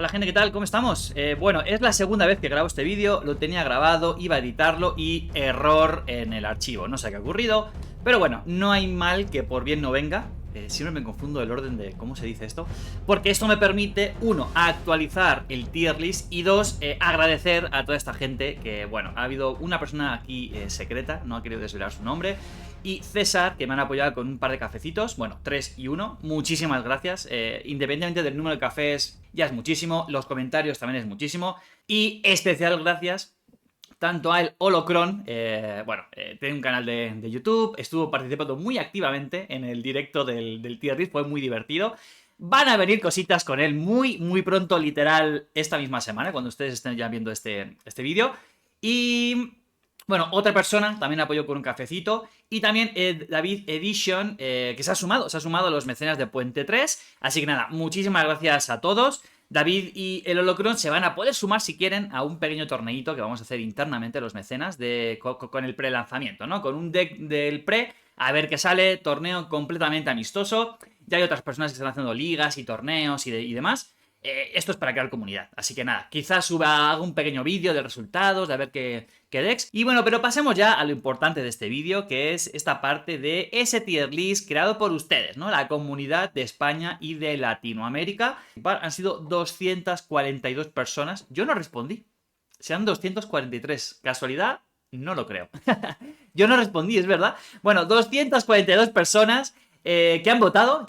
Hola gente, ¿qué tal? ¿Cómo estamos? Bueno, es la segunda vez que grabo este vídeo, lo tenía grabado, iba a editarlo y error en el archivo, no sé qué ha ocurrido, pero bueno, no hay mal que por bien no venga. Siempre me confundo el orden de cómo se dice esto, porque esto me permite, uno, actualizar el tier list y dos, agradecer a toda esta gente que, bueno, ha habido una persona aquí secreta, no ha querido desvelar su nombre, y César, que me han apoyado con un par de cafecitos, bueno, 3 y 1, muchísimas gracias, independientemente del número de cafés, ya es muchísimo, los comentarios también es muchísimo, y especial gracias tanto a el Holocron, tiene un canal de YouTube, estuvo participando muy activamente en el directo del tier list, fue muy divertido. Van a venir cositas con él muy pronto, literal, esta misma semana, cuando ustedes estén ya viendo este vídeo. Y bueno, otra persona también apoyó con un cafecito. Y también David Edition, que se ha sumado a los mecenas de Puente 3. Así que nada, muchísimas gracias a todos. David y el Holocron se van a poder sumar si quieren a un pequeño torneito que vamos a hacer internamente los mecenas con el pre-lanzamiento, ¿no? Con un deck del pre, a ver qué sale, torneo completamente amistoso. Ya hay otras personas que están haciendo ligas y torneos y demás. Esto es para crear comunidad, así que nada, quizás haga un pequeño vídeo de resultados, de a ver qué decks. Y bueno, pero pasemos ya a lo importante de este vídeo, que es esta parte de ese tier list creado por ustedes, ¿no? La comunidad de España y de Latinoamérica. Han sido 242 personas, yo no respondí, sean 243, ¿casualidad? No lo creo. Yo no respondí, es verdad. Bueno, 242 personas que han votado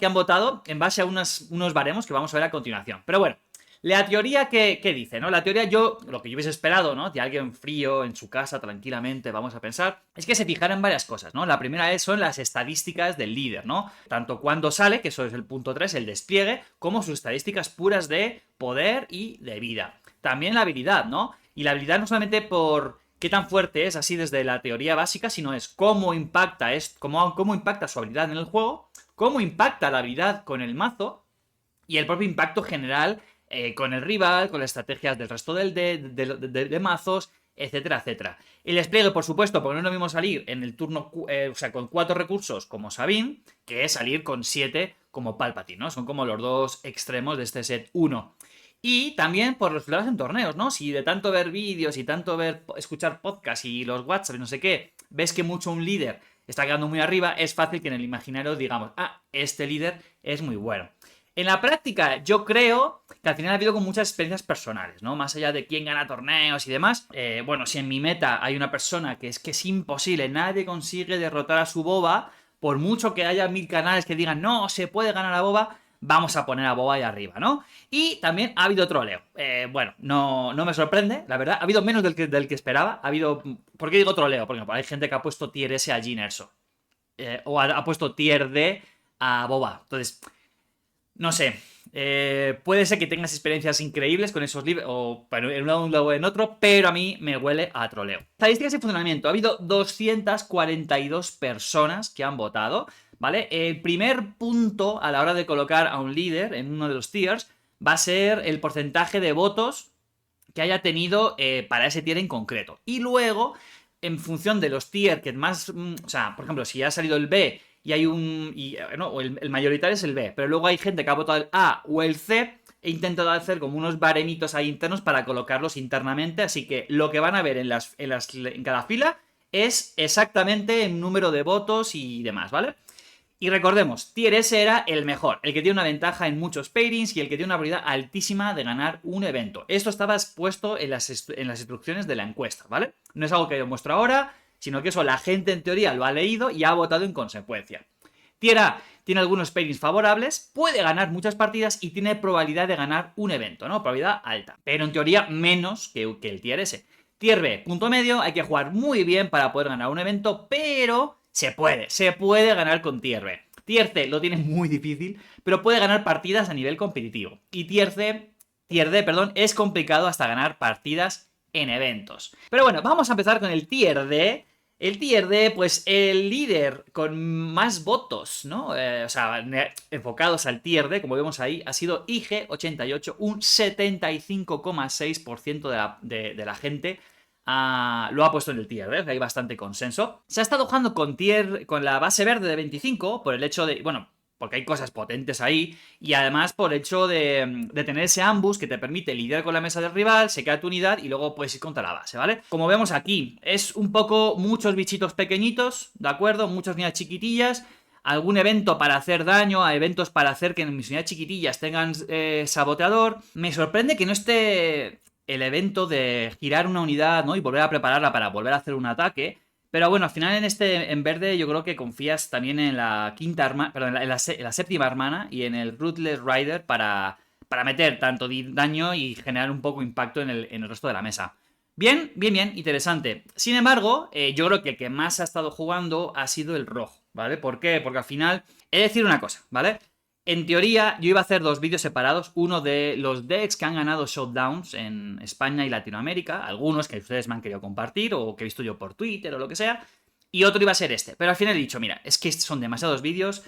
en base a unos baremos que vamos a ver a continuación. Pero bueno, la teoría que dice, ¿no? La teoría lo que yo hubiese esperado, ¿no? De alguien frío en su casa, tranquilamente, vamos a pensar, es que se fijara en varias cosas, ¿no? La primera son las estadísticas del líder, ¿no? Tanto cuando sale, que eso es el punto 3, el despliegue, como sus estadísticas puras de poder y de vida. También la habilidad, ¿no? Y la habilidad no solamente por qué tan fuerte es así desde la teoría básica, sino es cómo impacta, cómo impacta su habilidad en el juego, cómo impacta la habilidad con el mazo y el propio impacto general con el rival, con las estrategias del resto de mazos, etcétera, etcétera. El despliegue, por supuesto, porque no es lo mismo salir en el turno, con 4 recursos como Sabine, que salir con 7 como Palpatine, ¿no? Son como los dos extremos de este set 1. Y también por los resultados en torneos, ¿no? Si de tanto ver vídeos y tanto escuchar podcasts y los WhatsApp y no sé qué, ves que mucho un líder está quedando muy arriba, es fácil que en el imaginario digamos, este líder es muy bueno. En la práctica, yo creo que al final ha habido con muchas experiencias personales, ¿no? Más allá de quién gana torneos y demás. Bueno, si en mi meta hay una persona que es imposible, nadie consigue derrotar a su boba, por mucho que haya 1000 canales que digan, no, se puede ganar a boba, vamos a poner a boba ahí arriba, ¿no? Y también ha habido troleo. Bueno, no me sorprende, la verdad. Ha habido menos del que esperaba. Ha habido... ¿Por qué digo troleo? Porque hay gente que ha puesto tier S a Jyn Erso. O ha puesto tier D a boba. Entonces... No sé, puede ser que tengas experiencias increíbles con esos libros, o en un lado o en otro, pero a mí me huele a troleo. Estadísticas y funcionamiento. Ha habido 242 personas que han votado, ¿vale? El primer punto a la hora de colocar a un líder en uno de los tiers va a ser el porcentaje de votos que haya tenido para ese tier en concreto. Y luego, en función de los tiers que más... o sea, por ejemplo, si ha salido el B y hay el mayoritario es el B, pero luego hay gente que ha votado el A o el C, he intentado hacer como unos baremitos ahí internos para colocarlos internamente, así que lo que van a ver en cada fila es exactamente el número de votos y demás, ¿vale? Y recordemos, Tier S era el mejor, el que tiene una ventaja en muchos pairings y el que tiene una probabilidad altísima de ganar un evento. Esto estaba expuesto en las instrucciones de la encuesta, ¿vale? No es algo que yo muestro ahora, sino que eso la gente en teoría lo ha leído y ha votado en consecuencia. Tier A tiene algunos pairings favorables, puede ganar muchas partidas y tiene probabilidad de ganar un evento, ¿no? Probabilidad alta, pero en teoría menos que el Tier S. Tier B, punto medio, hay que jugar muy bien para poder ganar un evento, pero se puede ganar con Tier B. Tier C lo tiene muy difícil, pero puede ganar partidas a nivel competitivo. Y Tier D, es complicado hasta ganar partidas en eventos. Pero bueno, vamos a empezar con el Tier D. El Tier D, pues el líder con más votos, ¿no? Enfocados al Tier D, como vemos ahí, ha sido IG88, un 75,6% de la gente lo ha puesto en el Tier D, hay bastante consenso. Se ha estado jugando con la base verde de 25, por el hecho de, bueno, porque hay cosas potentes ahí, y además por el hecho de tener ese ambush que te permite lidiar con la mesa del rival, se queda tu unidad y luego puedes ir contra la base, ¿vale? Como vemos aquí, es un poco muchos bichitos pequeñitos, ¿de acuerdo? Muchas unidades chiquitillas, algún evento para hacer daño, a eventos para hacer que mis unidades chiquitillas tengan saboteador. Me sorprende que no esté el evento de girar una unidad, ¿no? Y volver a prepararla para volver a hacer un ataque. Pero bueno, al final en verde yo creo que confías también en la quinta hermana, perdón, en la séptima hermana y en el Ruthless Rider para meter tanto daño y generar un poco impacto en el resto de la mesa. Bien, bien, bien, interesante. Sin embargo, yo creo que el que más ha estado jugando ha sido el rojo, ¿vale? ¿Por qué? Porque al final, he de decir una cosa, ¿vale? En teoría, yo iba a hacer dos vídeos separados, uno de los decks que han ganado showdowns en España y Latinoamérica, algunos que ustedes me han querido compartir o que he visto yo por Twitter o lo que sea, y otro iba a ser este. Pero al final he dicho, mira, es que son demasiados vídeos,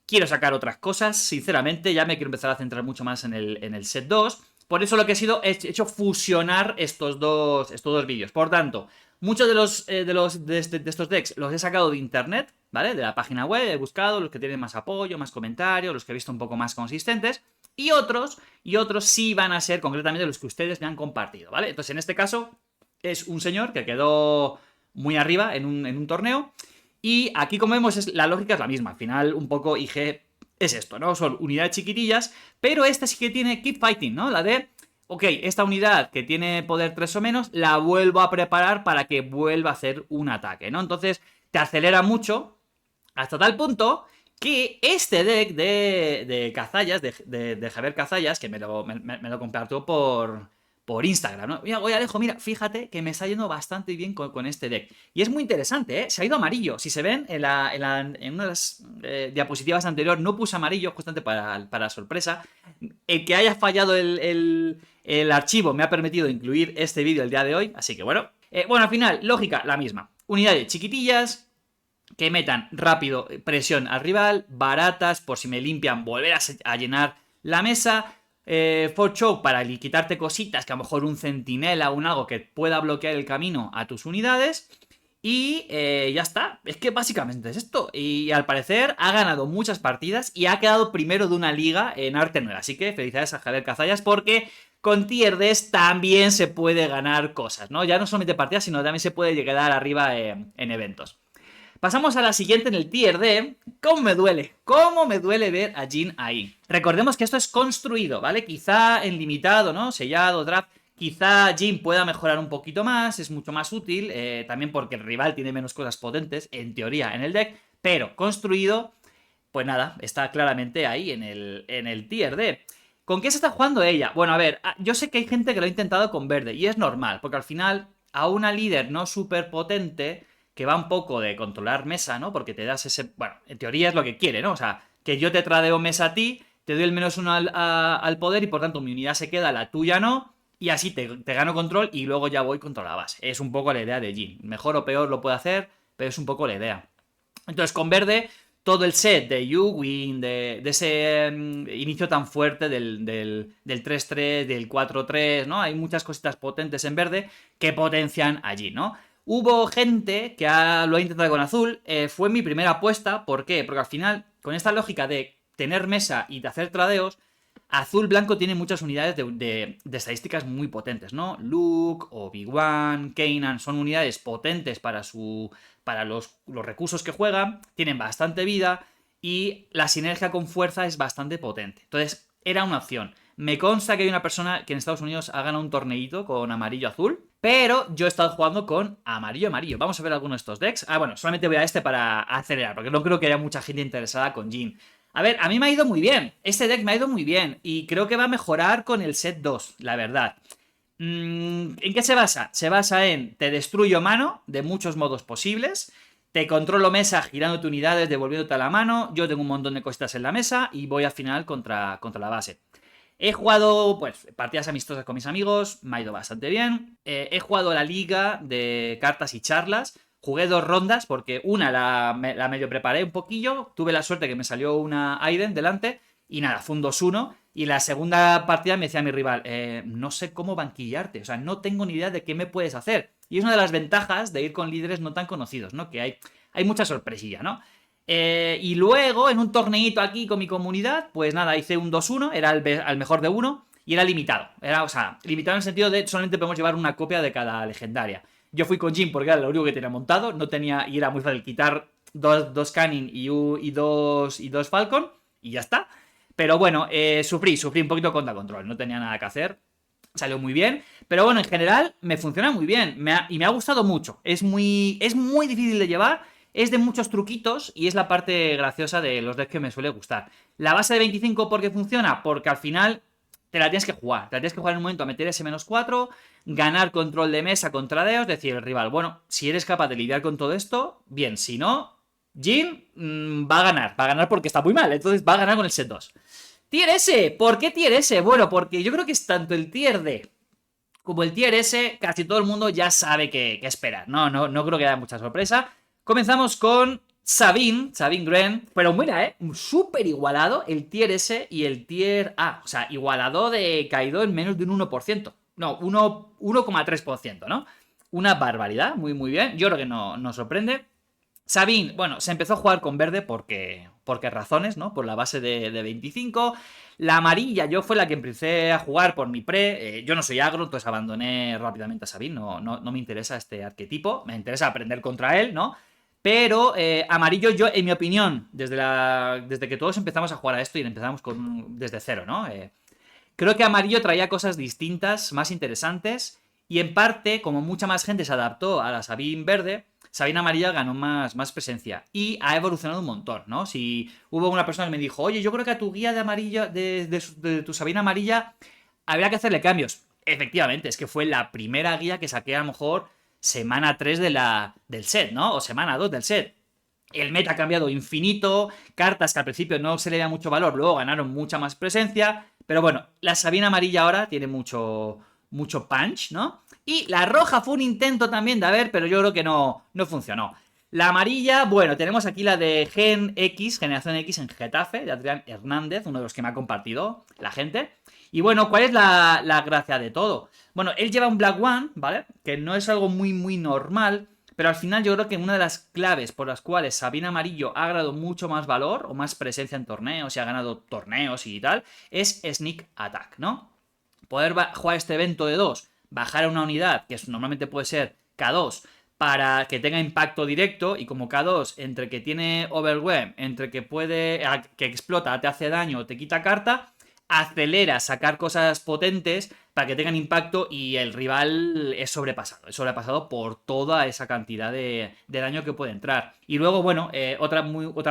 quiero sacar otras cosas, sinceramente, ya me quiero empezar a centrar mucho más en el set 2. Por eso lo que he hecho fusionar estos dos vídeos. Por tanto, muchos de estos decks los he sacado de internet, ¿vale? De la página web, he buscado los que tienen más apoyo, más comentarios, los que he visto un poco más consistentes. Y otros sí van a ser concretamente los que ustedes me han compartido, ¿vale? Entonces, en este caso, es un señor que quedó muy arriba en un torneo. Y aquí, como vemos, la lógica es la misma. Al final, un poco IG es esto, ¿no? Son unidades chiquitillas, pero esta sí que tiene Keep Fighting, ¿no? La de, ok, esta unidad que tiene poder 3 o menos, la vuelvo a preparar para que vuelva a hacer un ataque, ¿no? Entonces, te acelera mucho, hasta tal punto que este deck de Cazallas, de Javier Cazallas, que me lo compartió por Instagram, ¿no? Mira, oye Alejo, mira, fíjate que me está yendo bastante bien con este deck. Y es muy interesante, ¿eh? Se ha ido amarillo. Si se ven, en una de las diapositivas anteriores no puse amarillo, justamente para sorpresa. El que haya fallado el archivo me ha permitido incluir este vídeo el día de hoy, así que bueno. Bueno, al final, lógica, la misma. Unidades chiquitillas, que metan rápido presión al rival, baratas, por si me limpian, volver a llenar la mesa. For choke para quitarte cositas, que a lo mejor un centinela o un algo que pueda bloquear el camino a tus unidades. Y ya está, es que básicamente es esto. Y al parecer ha ganado muchas partidas y ha quedado primero de una liga en Arte 9. Así que felicidades a Javier Cazallas porque con Tier Ds también se puede ganar cosas, ¿no? Ya no solamente partidas, sino también se puede llegar arriba en eventos. Pasamos a la siguiente en el Tier D. ¿Cómo me duele? ¿Cómo me duele ver a Jhin ahí? Recordemos que esto es construido, ¿vale? Quizá en limitado, ¿no? Sellado, draft. Quizá Jhin pueda mejorar un poquito más, es mucho más útil, también porque el rival tiene menos cosas potentes, en teoría, en el deck, pero construido, pues nada, está claramente ahí en el Tier D. ¿Con qué se está jugando ella? Bueno, a ver, yo sé que hay gente que lo ha intentado con verde, y es normal, porque al final, a una líder no súper potente, que va un poco de controlar mesa, ¿no? Porque te das ese... Bueno, en teoría es lo que quiere, ¿no? O sea, que yo te tradeo mesa a ti, te doy el -1 al poder y por tanto mi unidad se queda, la tuya no, y así te gano control y luego ya voy contra la base. Es un poco la idea de Jhin. Mejor o peor lo puede hacer, pero es un poco la idea. Entonces con verde, todo el set de You-Win, de ese inicio tan fuerte del 3-3, del 4-3, ¿no? Hay muchas cositas potentes en verde que potencian allí, ¿no? Hubo gente que lo ha intentado con azul, fue mi primera apuesta, ¿por qué? Porque al final, con esta lógica de tener mesa y de hacer tradeos, azul-blanco tiene muchas unidades de estadísticas muy potentes, ¿no? Luke, Obi-Wan, Kanan, son unidades potentes para los recursos que juegan, tienen bastante vida y la sinergia con fuerza es bastante potente. Entonces, era una opción. Me consta que hay una persona que en Estados Unidos ha ganado un torneito con amarillo-azul, pero yo he estado jugando con amarillo-amarillo. Vamos a ver algunos de estos decks. Bueno, solamente voy a este para acelerar, porque no creo que haya mucha gente interesada con Jhin. A ver, a mí me ha ido muy bien. Este deck me ha ido muy bien. Y creo que va a mejorar con el set 2, la verdad. ¿En qué se basa? Se basa en te destruyo mano de muchos modos posibles. Te controlo mesa girándote unidades, devolviéndote a la mano. Yo tengo un montón de cositas en la mesa y voy al final contra la base. He jugado, pues, partidas amistosas con mis amigos, me ha ido bastante bien. He jugado la liga de cartas y charlas. Jugué 2 rondas porque una la medio preparé un poquillo. Tuve la suerte que me salió una Aiden delante. Y nada, fue un 2-1. Y la segunda partida me decía mi rival, no sé cómo banquillarte. O sea, no tengo ni idea de qué me puedes hacer. Y es una de las ventajas de ir con líderes no tan conocidos, ¿no? Que hay mucha sorpresilla, ¿no? Y luego, en un torneito aquí con mi comunidad, pues nada, hice un 2-1, era al mejor de uno, y era limitado. Era, o sea, limitado en el sentido de solamente podemos llevar una copia de cada legendaria. Yo fui con Jhin porque era lo único que tenía montado, no tenía, y era muy fácil quitar dos Cannon y dos Falcon, y ya está. Pero bueno, sufrí un poquito contra control, no tenía nada que hacer. Salió muy bien, pero bueno, en general me funciona muy bien y me ha gustado mucho. Es muy difícil de llevar, es de muchos truquitos y es la parte graciosa de los decks que me suele gustar. La base de 25, ¿por qué funciona? Porque al final te la tienes que jugar. Te la tienes que jugar en un momento a meter ese -4, ganar control de mesa contra Deos, decir el rival, bueno, si eres capaz de lidiar con todo esto, bien, si no, Jhin va a ganar porque está muy mal, entonces va a ganar con el set 2. Tier S, ¿por qué Tier S? Bueno, porque yo creo que es tanto el Tier D como el Tier S, casi todo el mundo ya sabe qué esperar. No creo que haya mucha sorpresa. Comenzamos con Sabine Wren, pero mira, súper igualado el Tier S y el Tier A. O sea, igualado de caído en menos de un 1%. No, 1,3%, ¿no? Una barbaridad, muy bien. Yo creo que no nos sorprende. Sabine, bueno, se empezó a jugar con verde porque razones, ¿no? Por la base de 25. La amarilla yo fue la que empecé a jugar por mi pre. Yo no soy agro, entonces abandoné rápidamente a Sabine. No me interesa este arquetipo. Me interesa aprender contra él, ¿no? Pero amarillo yo, en mi opinión, desde que todos empezamos a jugar a esto y empezamos desde cero, ¿no? Creo que amarillo traía cosas distintas, más interesantes. Y en parte, como mucha más gente se adaptó a la Sabine verde, Sabine amarilla ganó más presencia y ha evolucionado un montón, ¿no? Si hubo una persona que me dijo, oye, yo creo que a tu guía de amarilla, de tu Sabine amarilla, habría que hacerle cambios. Efectivamente, es que fue la primera guía que saqué a lo mejor semana 3 del set, ¿no? O semana 2 del set. El meta ha cambiado infinito, cartas que al principio no se le da mucho valor, luego ganaron mucha más presencia, pero bueno, la Sabine amarilla ahora tiene mucho punch, ¿no? Y la roja fue un intento también de haber, pero yo creo que no funcionó. La amarilla, bueno, tenemos aquí la de Generación X en Getafe, de Adrián Hernández, uno de los que me ha compartido la gente. Y bueno, ¿cuál es la gracia de todo? Bueno, él lleva un Black One, ¿vale? Que no es algo muy normal, pero al final yo creo que una de las claves por las cuales Sabine Amarillo ha ganado mucho más valor o más presencia en torneos y ha ganado torneos y tal, es Sneak Attack, ¿no? Poder jugar este evento de 2, bajar a una unidad, que normalmente puede ser K2, para que tenga impacto directo, y como K2, entre que tiene Overwhelm, entre que que explota, te hace daño, te quita carta, acelera sacar cosas potentes para que tengan impacto y el rival es sobrepasado por toda esa cantidad de daño que puede entrar. Y luego, bueno, otra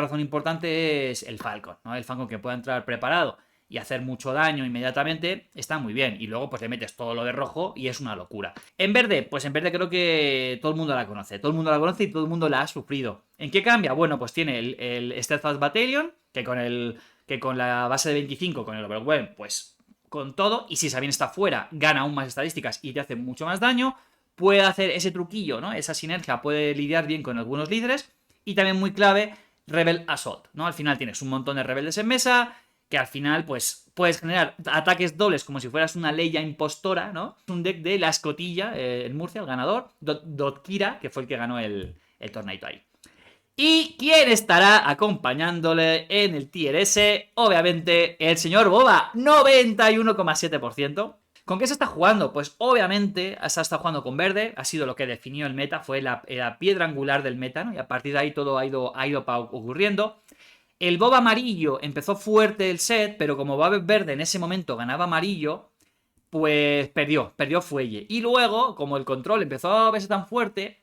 razón importante es el Falcon, ¿no? El Falcon que pueda entrar preparado y hacer mucho daño inmediatamente, está muy bien. Y luego pues le metes todo lo de rojo y es una locura. En verde, pues en verde creo que todo el mundo la conoce. Todo el mundo la conoce y todo el mundo la ha sufrido. ¿En qué cambia? Bueno, pues tiene el Steadfast Battalion, que con la base de 25, con el Overwhelm, pues con todo. Y si Sabine está fuera, gana aún más estadísticas y te hace mucho más daño. Puede hacer ese truquillo, ¿no? Esa sinergia, puede lidiar bien con algunos líderes. Y también muy clave, Rebel Assault, ¿no? Al final tienes un montón de rebeldes en mesa, que al final, pues, puedes generar ataques dobles como si fueras una Leia impostora, ¿no? Es un deck de la escotilla, en Murcia, el ganador, Dotkira, que fue el que ganó el torneito ahí. ¿Y quién estará acompañándole en el Tier S? Obviamente, el señor Boba, 91,7%. ¿Con qué se está jugando? Pues obviamente se está jugando con verde, ha sido lo que definió el meta, fue la piedra angular del meta, ¿no? Y a partir de ahí todo ha ido ocurriendo. El Boba amarillo empezó fuerte el set, pero como Boba verde en ese momento ganaba amarillo, pues perdió fuelle. Y luego, como el control empezó a verse tan fuerte,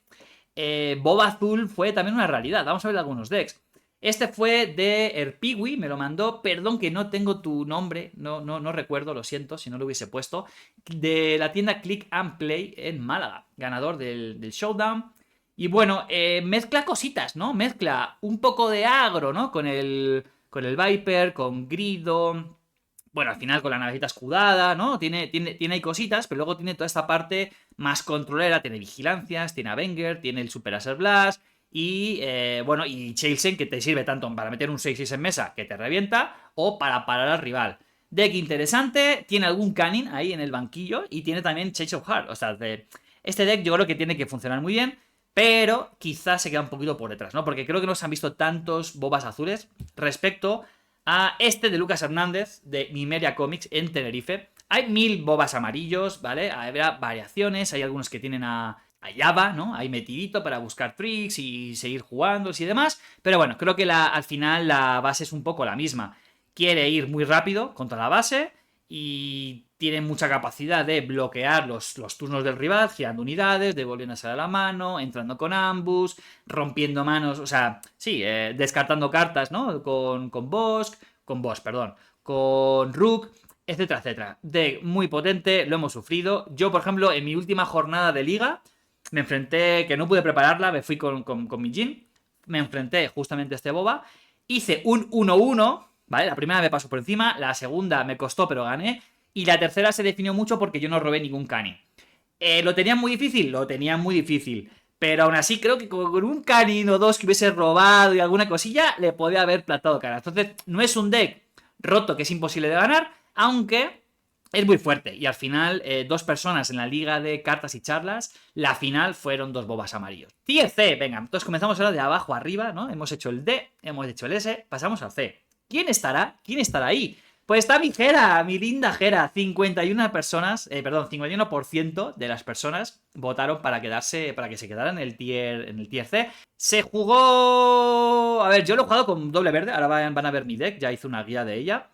Boba azul fue también una realidad. Vamos a ver algunos decks. Este fue de Erpiwi, me lo mandó. Perdón que no tengo tu nombre, no recuerdo, lo siento si no lo hubiese puesto. De la tienda Click and Play en Málaga, ganador del Showdown. Y bueno, mezcla cositas, ¿no? Mezcla un poco de agro, ¿no? Con el Viper, con Grido. Bueno, al final con la navecita escudada, ¿no? Tiene ahí cositas, pero luego tiene toda esta parte más controlera. Tiene vigilancias, tiene Avenger, tiene el Super Laser Blast. Y, bueno, y Chilsen, que te sirve tanto para meter un 6-6 en mesa que te revienta, o para parar al rival. Deck interesante, tiene algún Cannon ahí en el banquillo y tiene también Change of Heart. O sea, este deck yo creo que tiene que funcionar muy bien. pero quizás se queda un poquito por detrás, ¿no? Porque creo que no se han visto tantos bobas azules respecto a este de Lucas Hernández de Mimeria Comics en Tenerife. Hay 1000 bobas amarillos, ¿vale? Habrá variaciones, hay algunos que tienen a Java, ¿no? Ahí metidito para buscar tricks y seguir jugando y demás. Pero bueno, creo que al final la base es un poco la misma. Quiere ir muy rápido contra la base y tiene mucha capacidad de bloquear los turnos del rival, girando unidades, devolviendo a la mano, entrando con ambush, rompiendo manos, o sea, sí, descartando cartas, ¿no? Con Bosk, perdón, con Rook, etcétera, etcétera. Deck muy potente, lo hemos sufrido. Yo, por ejemplo, en mi última jornada de liga, me enfrenté, que no pude prepararla, me fui con mi Jhin, me enfrenté justamente a este boba, hice un 1-1, ¿vale? La primera me pasó por encima, la segunda me costó pero gané, y la tercera se definió mucho porque yo no robé ningún Cani. ¿Lo tenía muy difícil? Lo tenía muy difícil. Pero aún así creo que con un Canin o dos que hubiese robado y alguna cosilla, le podía haber plantado cara. Entonces, no es un deck roto que es imposible de ganar, aunque es muy fuerte. Y al final, 2 personas en la liga de cartas y charlas, la final fueron 2 bobas amarillos. Tier C, venga, entonces comenzamos ahora de abajo arriba, ¿no? Hemos hecho el D, hemos hecho el S, pasamos al C. ¿Quién estará? ¿Quién estará ahí? Pues está mi Jera, mi linda Jera. 51 personas, 51% de las personas votaron para quedarse, para que se quedara en el tier C. Se jugó... A ver, yo lo he jugado con doble verde, ahora van a ver mi deck, ya hice una guía de ella.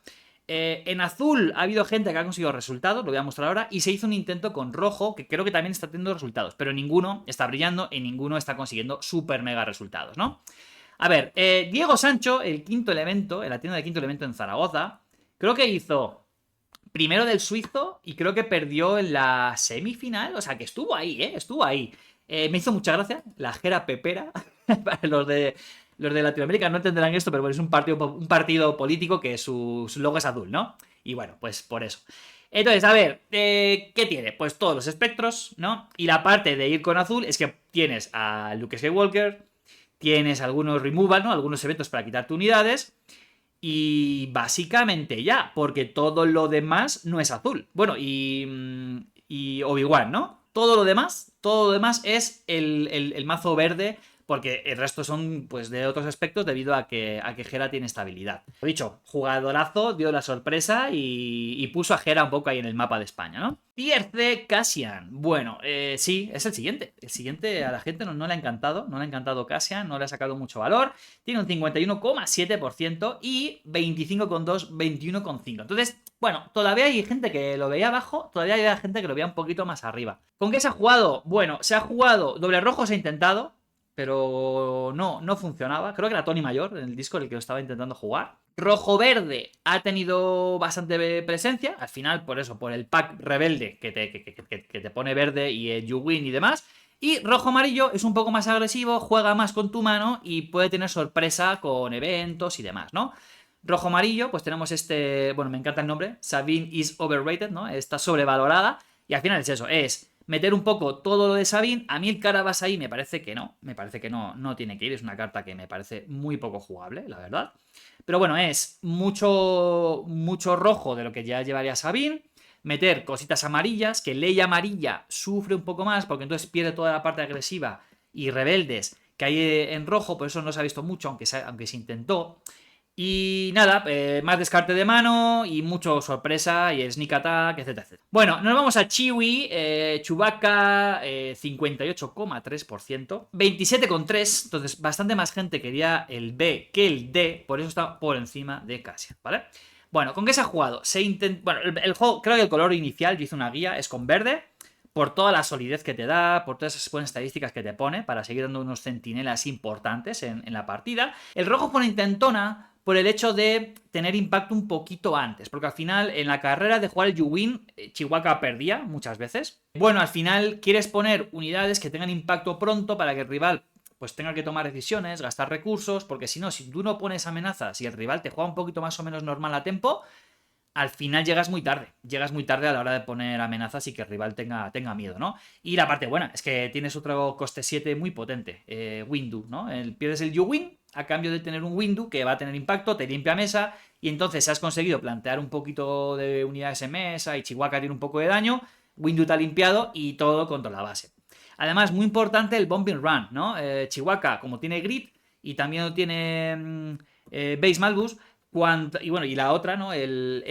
En azul ha habido gente que ha conseguido resultados, lo voy a mostrar ahora, y se hizo un intento con rojo, que creo que también está teniendo resultados, pero ninguno está brillando y ninguno está consiguiendo super mega resultados, ¿no? A ver, Diego Sancho, el quinto elemento, en la tienda de quinto elemento en Zaragoza, creo que hizo primero del suizo y creo que perdió en la semifinal. O sea, que estuvo ahí, ¿eh? Estuvo ahí. Me hizo mucha gracia la Jera Pepera. Para los de Latinoamérica no entenderán esto, pero bueno, es un partido político que su logo es azul, ¿no? Y bueno, pues por eso. Entonces, a ver, ¿qué tiene? Pues todos los espectros, ¿no? Y la parte de ir con azul es que tienes a Luke Skywalker, tienes algunos removal, ¿no? Algunos eventos para quitarte unidades. Y básicamente ya, porque todo lo demás no es azul. Bueno, y Obi-Wan, ¿no? Todo lo demás es el mazo verde, porque el resto son pues de otros aspectos debido a que Jera tiene estabilidad. Lo dicho, jugadorazo, dio la sorpresa y puso a Jera un poco ahí en el mapa de España, ¿no? Tier C, Cassian. Bueno, sí, es el siguiente. El siguiente a la gente no le ha encantado. No le ha encantado Cassian, no le ha sacado mucho valor. Tiene un 51,7% y 25,2, 21,5. Entonces, bueno, todavía hay gente que lo veía abajo, todavía hay gente que lo veía un poquito más arriba. ¿Con qué se ha jugado? Bueno, se ha jugado doble rojo, se ha intentado, pero no funcionaba. Creo que era Tony Mayor en el Discord el que lo estaba intentando jugar. Rojo-verde ha tenido bastante presencia. Al final, por eso, por el pack rebelde que te pone verde y el You Win y demás. Y rojo-amarillo es un poco más agresivo, juega más con tu mano y puede tener sorpresa con eventos y demás, ¿no? Rojo-amarillo, pues tenemos este... Bueno, me encanta el nombre. Sabine is overrated, ¿no? Está sobrevalorada. Y al final es eso, es meter un poco todo lo de Sabine. A mí el Carabas ahí me parece que no tiene que ir. Es una carta que me parece muy poco jugable, la verdad. Pero bueno, es mucho rojo de lo que ya llevaría Sabine. Meter cositas amarillas, que ley amarilla sufre un poco más, porque entonces pierde toda la parte agresiva y rebeldes que hay en rojo, por eso no se ha visto mucho, aunque se intentó. Y nada, más descarte de mano y mucho sorpresa y sneak attack, etcétera, etcétera. Bueno, nos vamos a Chiwi, Chewbacca, 58,3%, 27,3%, entonces bastante más gente quería el B que el D, por eso está por encima de Cassian, ¿vale? Bueno, ¿con qué se ha jugado? Bueno, el juego, creo que el color inicial, yo hice una guía, es con verde, por toda la solidez que te da, por todas esas buenas estadísticas que te pone, para seguir dando unos centinelas importantes en la partida. El rojo pone intentona por el hecho de tener impacto un poquito antes, porque al final en la carrera de jugar el You Win, Chihuahua perdía muchas veces. Bueno, al final quieres poner unidades que tengan impacto pronto para que el rival pues tenga que tomar decisiones, gastar recursos, porque si no, si tú no pones amenazas y el rival te juega un poquito más o menos normal a tiempo, al final llegas muy tarde a la hora de poner amenazas y que el rival tenga miedo, ¿no? Y la parte buena es que tienes otro coste 7 muy potente, Windu, ¿no? Pierdes el You Win a cambio de tener un Windu que va a tener impacto, te limpia mesa y entonces has conseguido plantear un poquito de unidades en mesa y Chihuahua tiene un poco de daño, Windu te ha limpiado y todo contra la base. Además, muy importante el Bombing Run, ¿no? Chihuahua, como tiene Grit y también lo tiene Base Malbus, y bueno, y la otra, ¿no? El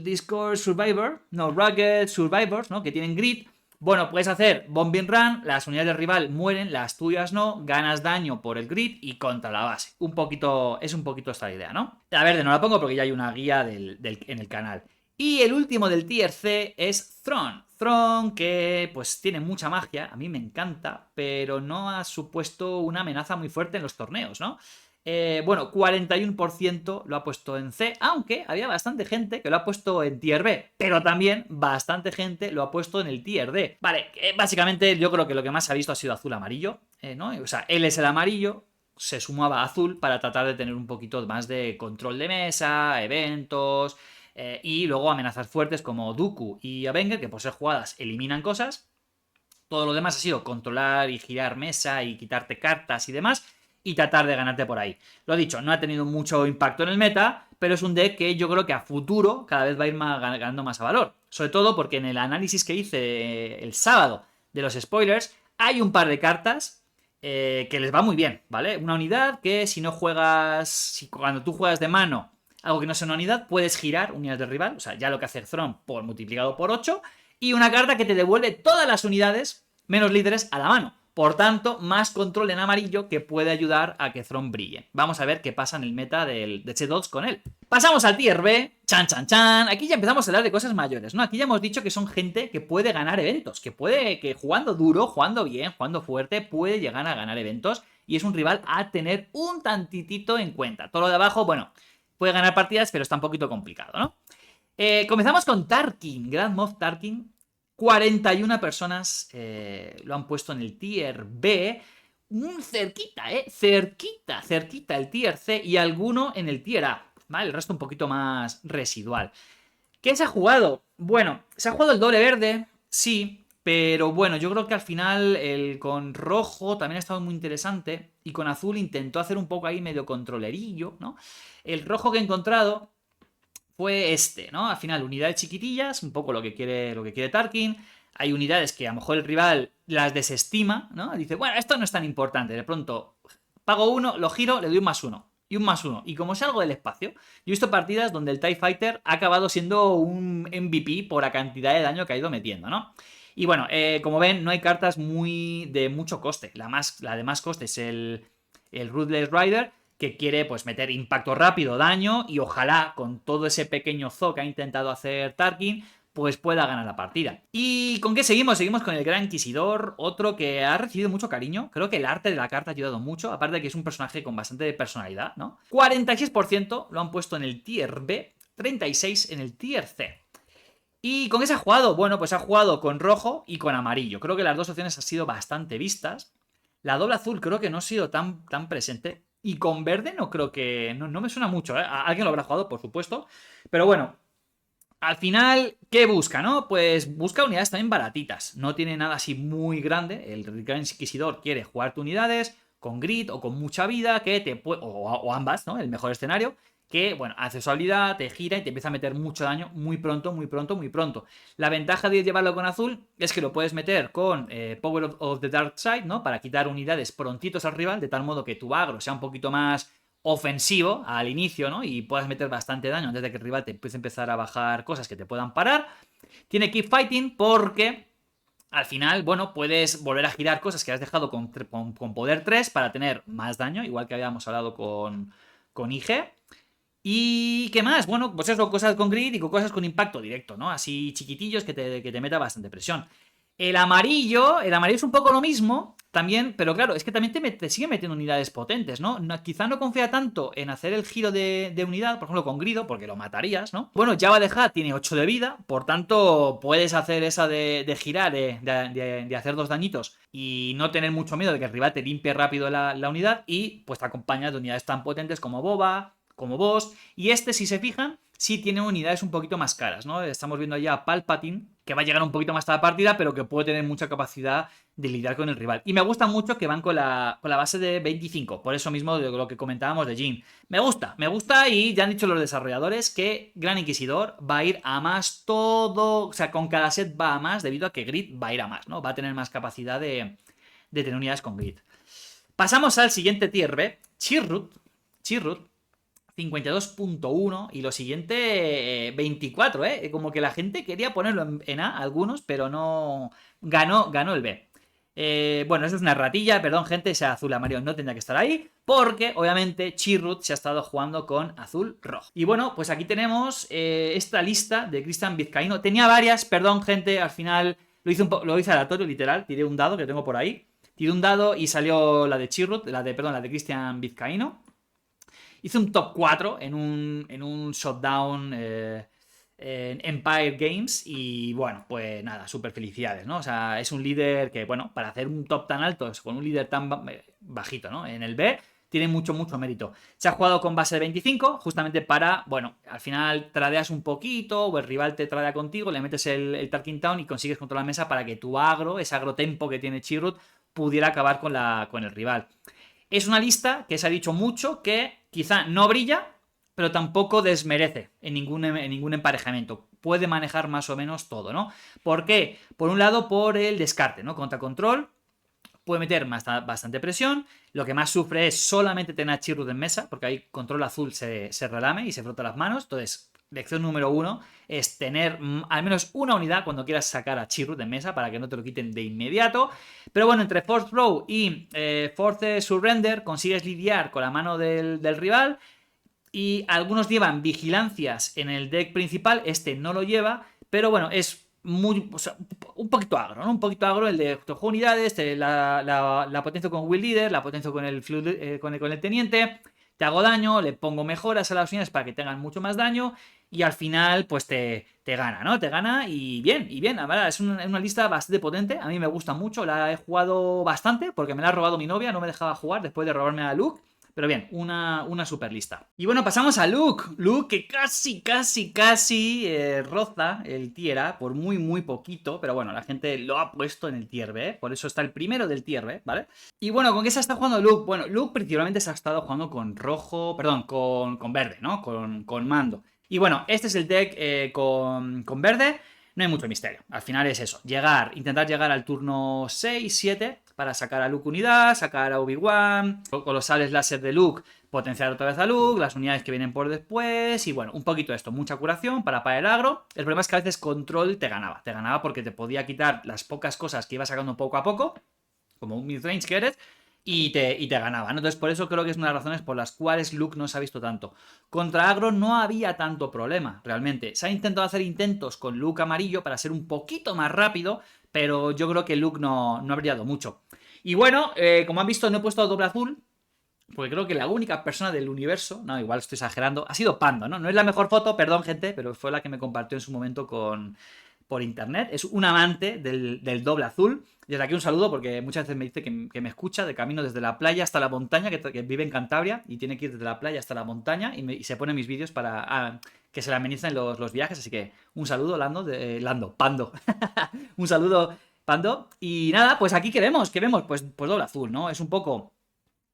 Discord Survivor, no, Rugged Survivors, ¿no? Que tienen Grit. Bueno, puedes hacer Bombing Run, las unidades del rival mueren, las tuyas no, ganas daño por el grid y contra la base. Es un poquito esta idea, ¿no? A ver, no la pongo porque ya hay una guía en el canal. Y el último del tier C es Throne. Throne que pues tiene mucha magia, a mí me encanta, pero no ha supuesto una amenaza muy fuerte en los torneos, ¿no? Bueno, 41% lo ha puesto en C, aunque había bastante gente que lo ha puesto en tier B, pero también bastante gente lo ha puesto en el tier D. Vale, básicamente yo creo que lo que más se ha visto ha sido azul-amarillo, ¿no? O sea, él es el amarillo, se sumaba a azul para tratar de tener un poquito más de control de mesa, eventos, y luego amenazas fuertes como Dooku y Avenger, que por ser jugadas eliminan cosas. Todo lo demás ha sido controlar y girar mesa y quitarte cartas y demás, y tratar de ganarte por ahí. Lo dicho, no ha tenido mucho impacto en el meta, pero es un deck que yo creo que a futuro cada vez va a ir ganando más a valor. Sobre todo porque en el análisis que hice el sábado de los spoilers, hay un par de cartas que les va muy bien, ¿vale? Una unidad que si no juegas, cuando tú juegas de mano algo que no sea una unidad, puedes girar unidades del rival, o sea, ya lo que hace Throne por multiplicado por 8, y una carta que te devuelve todas las unidades menos líderes a la mano. Por tanto, más control en amarillo que puede ayudar a que Throne brille. Vamos a ver qué pasa en el meta de Che-Dots con él. Pasamos al tier B. Chan, chan, chan. Aquí ya empezamos a hablar de cosas mayores, ¿no? Aquí ya hemos dicho que son gente que puede ganar eventos, que jugando duro, jugando bien, jugando fuerte, puede llegar a ganar eventos. Y es un rival a tener un tantitito en cuenta. Todo lo de abajo, bueno, puede ganar partidas, pero está un poquito complicado, ¿no? Comenzamos con Tarkin, Grand Moff Tarkin. 41 personas lo han puesto en el tier B. Cerquita, cerquita el tier C y alguno en el tier A. ¿Vale? El resto un poquito más residual. ¿Qué se ha jugado? Bueno, se ha jugado el doble verde, sí, pero bueno, yo creo que al final el con rojo también ha estado muy interesante y con azul intentó hacer un poco ahí medio controlerillo, ¿no? El rojo que he encontrado fue este, ¿no? Al final, unidades chiquitillas, un poco lo que quiere Tarkin. Hay unidades que a lo mejor el rival las desestima, ¿no? Dice, bueno, esto no es tan importante. De pronto, pago uno, lo giro, le doy un +1. Y un +1. Y como salgo del espacio, yo he visto partidas donde el TIE Fighter ha acabado siendo un MVP por la cantidad de daño que ha ido metiendo, ¿no? Y bueno, como ven, no hay cartas de mucho coste. La de más coste es el Ruthless Rider, que quiere pues meter impacto rápido, daño, y ojalá con todo ese pequeño zoo que ha intentado hacer Tarkin, pues pueda ganar la partida. ¿Y con qué seguimos? Seguimos con el Gran Inquisidor, otro que ha recibido mucho cariño. Creo que el arte de la carta ha ayudado mucho, aparte de que es un personaje con bastante personalidad, ¿no? 46% lo han puesto en el tier B, 36% en el tier C. ¿Y con qué se ha jugado? Bueno, pues ha jugado con rojo y con amarillo. Creo que las dos opciones han sido bastante vistas. La doble azul creo que no ha sido tan presente. Y con verde no creo que... No me suena mucho, ¿eh? Alguien lo habrá jugado, por supuesto. Pero bueno, al final, ¿qué busca, no? Pues busca unidades también baratitas. No tiene nada así muy grande. El Gran Inquisidor quiere jugarte unidades con grit o con mucha vida, que te puede... o ambas, ¿no? El mejor escenario. Que, bueno, hace su habilidad, te gira y te empieza a meter mucho daño muy pronto, muy pronto, muy pronto. La ventaja de llevarlo con azul es que lo puedes meter con Power of the Dark Side, ¿no? Para quitar unidades prontitos al rival, de tal modo que tu agro sea un poquito más ofensivo al inicio, ¿no? Y puedas meter bastante daño antes de que el rival te empiece a empezar a bajar cosas que te puedan parar. Tiene Keep Fighting porque al final, bueno, puedes volver a girar cosas que has dejado con poder 3 para tener más daño, igual que habíamos hablado con IG. ¿Y qué más? Bueno, pues eso, cosas con grid y con cosas con impacto directo, ¿no? Así chiquitillos que te meta bastante presión. El amarillo es un poco lo mismo también, pero claro, es que también te sigue metiendo unidades potentes, ¿no? Quizá no confía tanto en hacer el giro de unidad, por ejemplo con Grido, porque lo matarías, ¿no? Bueno, Java de Hat tiene 8 de vida, por tanto puedes hacer esa de girar, de hacer 2 dañitos y no tener mucho miedo de que el rival te limpie rápido la unidad, y pues te acompañas de unidades tan potentes como Boba, como Boss, y si se fijan, sí tiene unidades un poquito más caras, ¿no? Estamos viendo ya a Palpatine, que va a llegar un poquito más a la partida, pero que puede tener mucha capacidad de lidiar con el rival. Y me gusta mucho que van con la base de 25, por eso mismo de lo que comentábamos de Jhin. Me gusta y ya han dicho los desarrolladores que Gran Inquisidor va a ir a más todo, o sea, con cada set va a más debido a que Grid va a ir a más, ¿no? Va a tener más capacidad de tener unidades con Grid. Pasamos al siguiente tier B, Chirrut 52.1 y lo siguiente 24, como que la gente quería ponerlo en A, algunos, pero no ganó el B. Bueno, eso es una ratilla, perdón gente, ese azul amarillo no tendría que estar ahí, porque obviamente Chirrut se ha estado jugando con azul rojo. Y bueno, pues aquí tenemos esta lista de Cristian Vizcaíno. Tenía varias, perdón gente, al final lo hice aleatorio, literal, tiré un dado que tengo por ahí. Tiré un dado y salió la de Chirrut, la de Cristian Vizcaíno. Hice un top 4 en un shutdown en Empire Games y bueno, pues nada, súper felicidades, ¿no? O sea, es un líder que, bueno, para hacer un top tan alto, con un líder tan bajito, ¿no? En el B, tiene mucho mérito. Se ha jugado con base de 25, justamente para, bueno, al final tradeas un poquito, o el rival te tradea contigo, le metes el Talking Town y consigues controlar la mesa para que tu agro, ese agro tempo que tiene Chirrut, pudiera acabar con el rival. Es una lista que se ha dicho mucho que quizá no brilla, pero tampoco desmerece en ningún emparejamiento. Puede manejar más o menos todo, ¿no? ¿Por qué? Por un lado, por el descarte, ¿no? Contra control, puede meter bastante presión. Lo que más sufre es solamente tener a Chirrut en mesa, porque ahí control azul se relame y se frota las manos. Entonces, lección número 1 es tener al menos una unidad cuando quieras sacar a Chirrut de mesa para que no te lo quiten de inmediato. Pero bueno, entre Force Throw y Force Surrender consigues lidiar con la mano del rival. Y algunos llevan vigilancias en el deck principal, este no lo lleva, pero bueno, es muy, o sea, un poquito agro, ¿no? Un poquito agro el de unidades, la potencia con Will Leader, la potencia con el con el teniente, te hago daño, le pongo mejoras a las unidades para que tengan mucho más daño y al final pues te gana, ¿no? Te gana y bien, la verdad, es una lista bastante potente, a mí me gusta mucho, la he jugado bastante porque me la ha robado mi novia, no me dejaba jugar después de robarme a Luke. Pero bien, una super lista. Y bueno, pasamos a Luke. Luke que casi roza el tier A por muy poquito. Pero bueno, la gente lo ha puesto en el tier B. Por eso está el primero del tier B, ¿vale? Y bueno, ¿con qué se ha estado jugando Luke? Bueno, Luke principalmente se ha estado jugando con rojo, perdón, con verde, ¿no? Con mando. Y bueno, este es el deck con verde. No hay mucho misterio. Al final es eso. Intentar llegar al turno 6, 7 para sacar a Luke unidad, sacar a Obi-Wan, con los sables láser de Luke, potenciar otra vez a Luke, las unidades que vienen por después, y bueno, un poquito de esto, mucha curación para el agro. El problema es que a veces control te ganaba porque te podía quitar las pocas cosas que iba sacando poco a poco, como un midrange que eres, y te ganaba, ¿no? Entonces por eso creo que es una de las razones por las cuales Luke no se ha visto tanto. Contra agro no había tanto problema, realmente. Se ha intentado hacer intentos con Luke amarillo para ser un poquito más rápido, pero yo creo que Luke no ha brillado mucho. Y bueno, como han visto, no he puesto doble azul, porque creo que la única persona del universo, no, igual estoy exagerando, ha sido Pando, ¿no? No es la mejor foto, perdón gente, pero fue la que me compartió en su momento por internet. Es un amante del doble azul. Desde aquí un saludo porque muchas veces me dice que me escucha de camino desde la playa hasta la montaña, que vive en Cantabria y tiene que ir desde la playa hasta la montaña y se pone mis vídeos para que se le amenicen los viajes. Así que un saludo, Pando. Un saludo, Pando. Y nada, pues aquí ¿qué vemos? Pues doble azul, ¿no? Es un poco...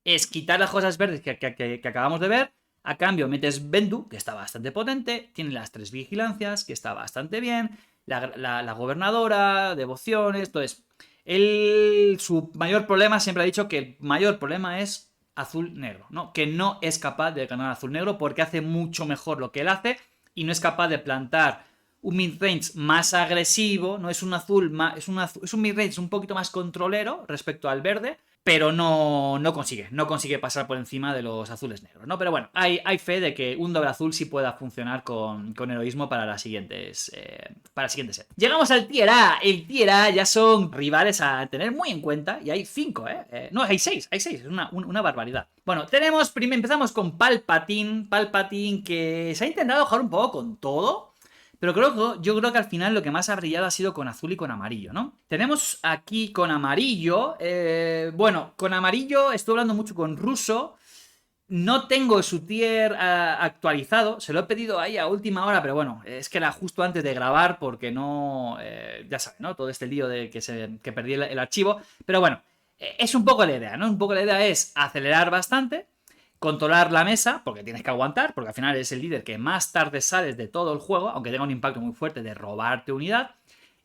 Es quitar las cosas verdes que acabamos de ver. A cambio metes Bendu, que está bastante potente. Tiene las 3 vigilancias, que está bastante bien. La gobernadora, devociones. Entonces, su mayor problema, siempre ha dicho que el mayor problema es azul-negro, ¿no? Que no es capaz de ganar azul-negro porque hace mucho mejor lo que él hace y no es capaz de plantar un midrange más agresivo, no es un azul más, es un midrange un poquito más controlero respecto al verde, pero no consigue pasar por encima de los azules negros, ¿no? Pero bueno, hay fe de que un doble azul sí pueda funcionar con heroísmo para las siguientes para el siguiente set. Llegamos al tier A. El tier A ya son rivales a tener muy en cuenta y hay 5, no, hay 6, es una barbaridad. Bueno, empezamos con Palpatine que se ha intentado jugar un poco con todo. Pero yo creo que al final lo que más ha brillado ha sido con azul y con amarillo, ¿no? Tenemos aquí con amarillo... bueno, con amarillo estoy hablando mucho con Russo No tengo su tier actualizado, se lo he pedido ahí a última hora, pero bueno, es que era justo antes de grabar porque no, ya sabes, ¿no? Todo este lío de que perdí el archivo, pero bueno, es un poco la idea, ¿no? Un poco la idea es acelerar bastante, controlar la mesa, porque tienes que aguantar, porque al final es el líder que más tarde sales de todo el juego, aunque tenga un impacto muy fuerte de robarte unidad,